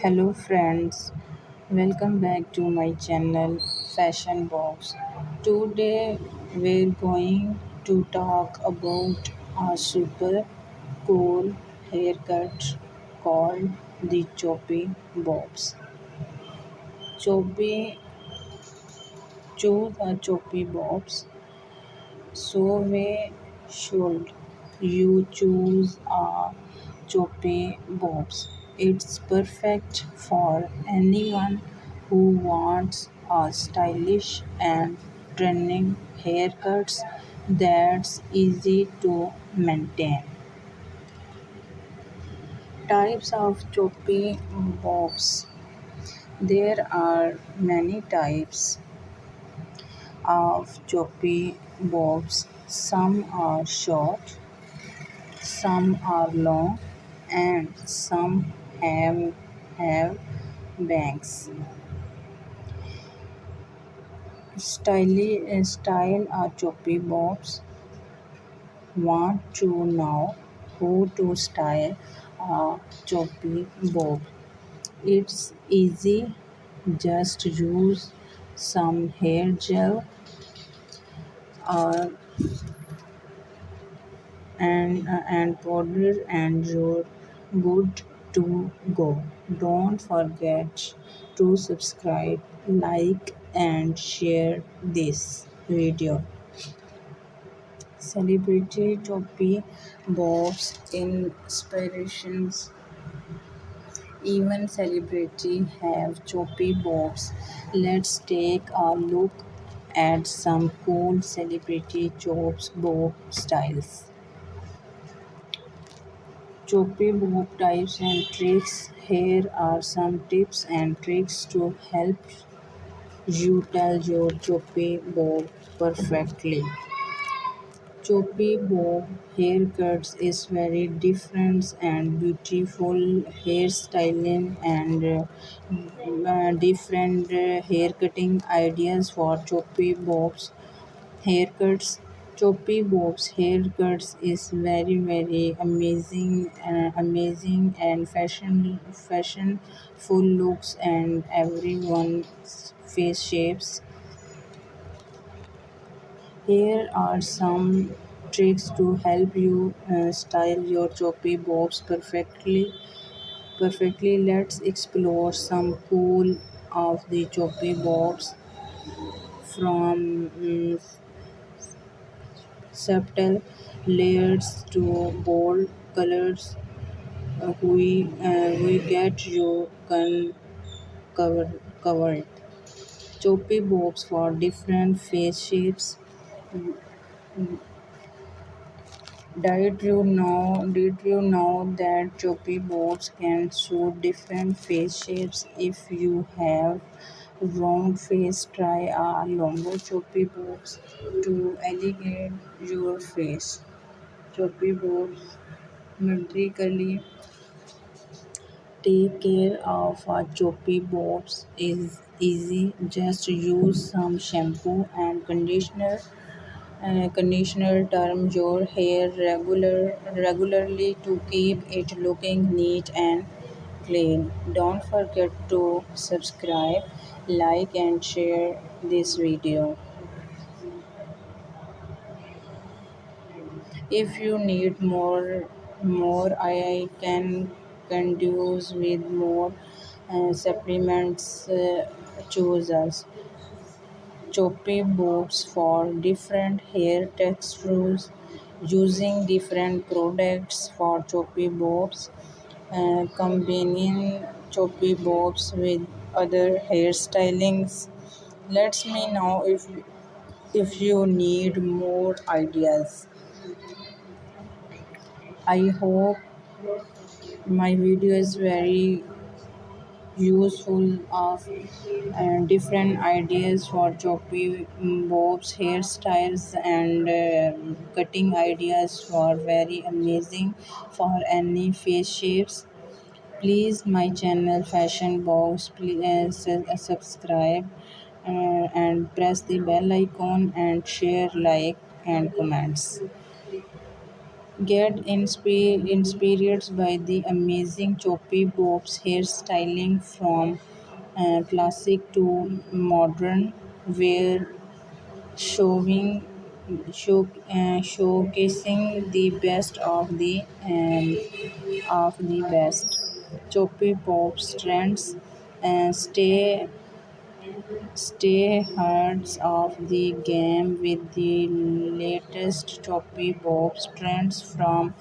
Hello friends, welcome back to my channel Fashion Box. Today we're going to talk about a super cool haircut called the Choppy Bobs. Choppy choose a Choppy Bobs, so we should you choose a choppy bobs. It's perfect for anyone who wants a stylish and trending haircuts that's easy to maintain. Types of choppy bobs. There are many types of choppy bobs. Some are short, some are long, and some have style are choppy bobs. Want to know how to style a choppy bob? It's easy. Just use some hair gel or and powder and you're good to go. Don't forget to subscribe, like and share this video. Celebrity Choppy Bob's inspirations. Even celebrity have choppy bobs. Let's take a look at some cool celebrity chops bob styles. Choppy bob types and tricks. Here are some tips and tricks to help you tell your choppy bob perfectly. Choppy bob haircuts is very different and beautiful hairstyling and different haircutting ideas for choppy bobs haircuts. Choppy Bob's haircuts is very amazing and fashionful looks and everyone's face shapes. Here are some tricks to help you style your choppy bobs perfectly. Let's explore some cool of the choppy bobs from subtle layers to bold colors. We get you covered. Choppy bobs for different face shapes. Did you know that choppy bobs can suit different face shapes? If you have round face, try a longer choppy bobs to elevate your face. Choppy bobs metrically take care of a choppy bobs is easy. Just use some shampoo and conditioner term your hair regularly to keep it looking neat and clean. Don't forget to subscribe, like and share this video. If you need more I can do with more supplements. Choose us choppy bobs for different hair textures, using different products for choppy bobs, combining choppy bobs with other hairstylings. Let me know if you need more ideas. I hope my video is very useful of different ideas for choppy bobs hairstyles and cutting ideas for very amazing for any face shapes. Please my channel Fashion Box, please subscribe and press the bell icon and share, like and comments. Get inspired by the amazing Choppy Bob's hairstyling from classic to modern, where showing showcasing the best of the best. Choppy Bob's trends and stay heads of the game with the latest choppy bobs trends from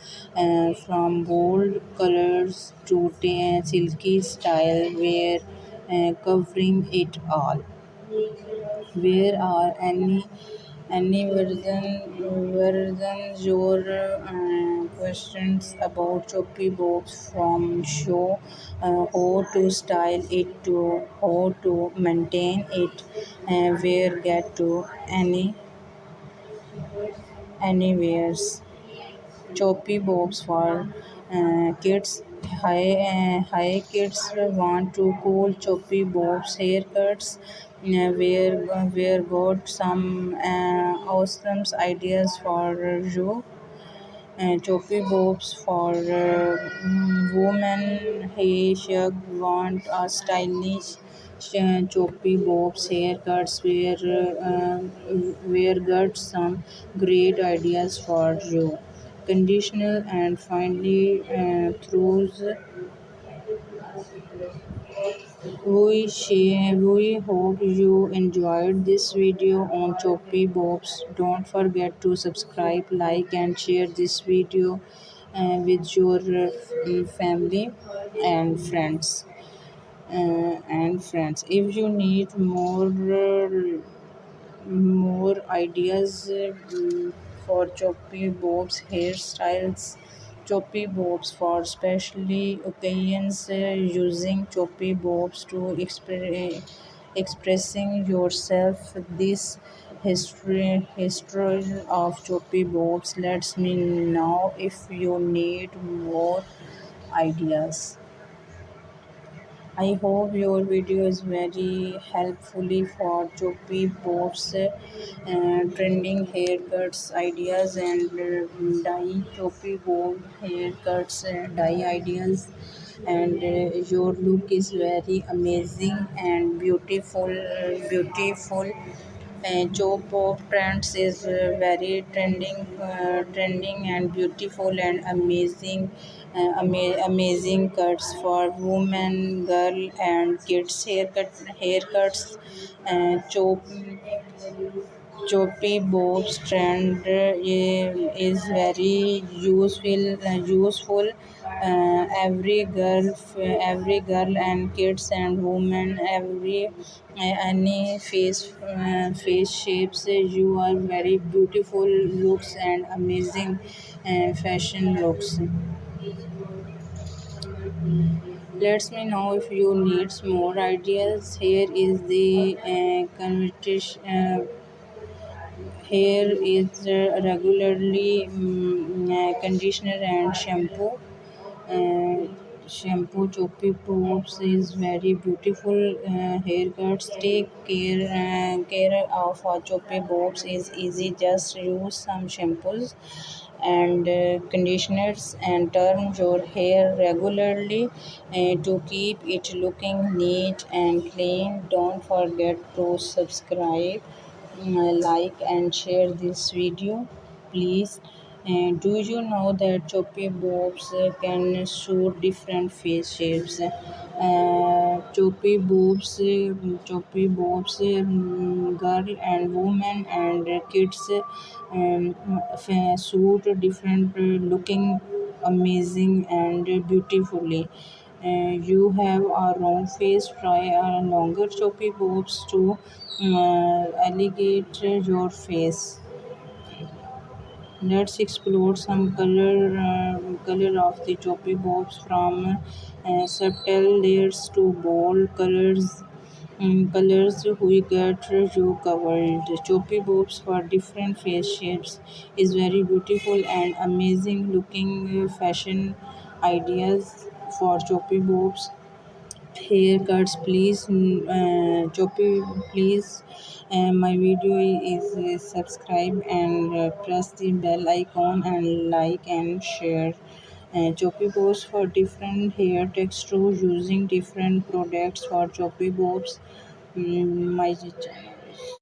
bold colors to silky style. Where covering it all. Where are any versions your questions about choppy bobs from show how to style it to how to maintain it where get to anywheres. Choppy bobs for kids. Hi kids want to cool choppy bobs haircuts. Where got some awesome ideas for you. Choppy bobs for women. Hey Shug want a stylish choppy bobs haircuts where got some great ideas for you. Conditional and finally throws we hope you enjoyed this video on Choppy Bobs. Don't forget to subscribe, like, and share this video with your family and friends. If you need more ideas for choppy bobs hairstyles, choppy bobs for specially occasions, using choppy bobs to expressing yourself. This history of choppy bobs lets me know if you need more ideas. I hope your video is very helpfully for Choppy Bob's trending haircuts ideas and dye Choppy Bob haircuts dye ideas. And your look is very amazing and beautiful. Job of trends is very trending and beautiful and amazing cuts for women, girl, and kids. Haircuts, chop Choppy Bob's trend is very useful. Every girl and kids and women, any face shapes. You are very beautiful looks and amazing fashion looks. Let me know if you need more ideas. Here is the conversation. Hair is regularly conditioner and shampoo. Uh, Shampoo choppy probes is very beautiful haircuts. Take care of choppy bobs is easy. Just use some shampoos and conditioners and turn your hair regularly to keep it looking neat and clean. Don't forget to subscribe, like, and share this video, please. Do you know that choppy bobs can suit different face shapes? Choppy bobs, girl and woman and kids suit different looking amazing and beautifully. You have a round face, try a longer choppy bobs to elevate your face. Let's explore some color of the choppy bobs from subtle layers to bold colors. Colors we get you covered. Choppy bobs for different face shapes is very beautiful and amazing looking fashion ideas for choppy bobs. haircuts, please. Choppy, please. My video is subscribe and press the bell icon and like and share. Choppy posts for different hair textures using different products for choppy bobs. My channel.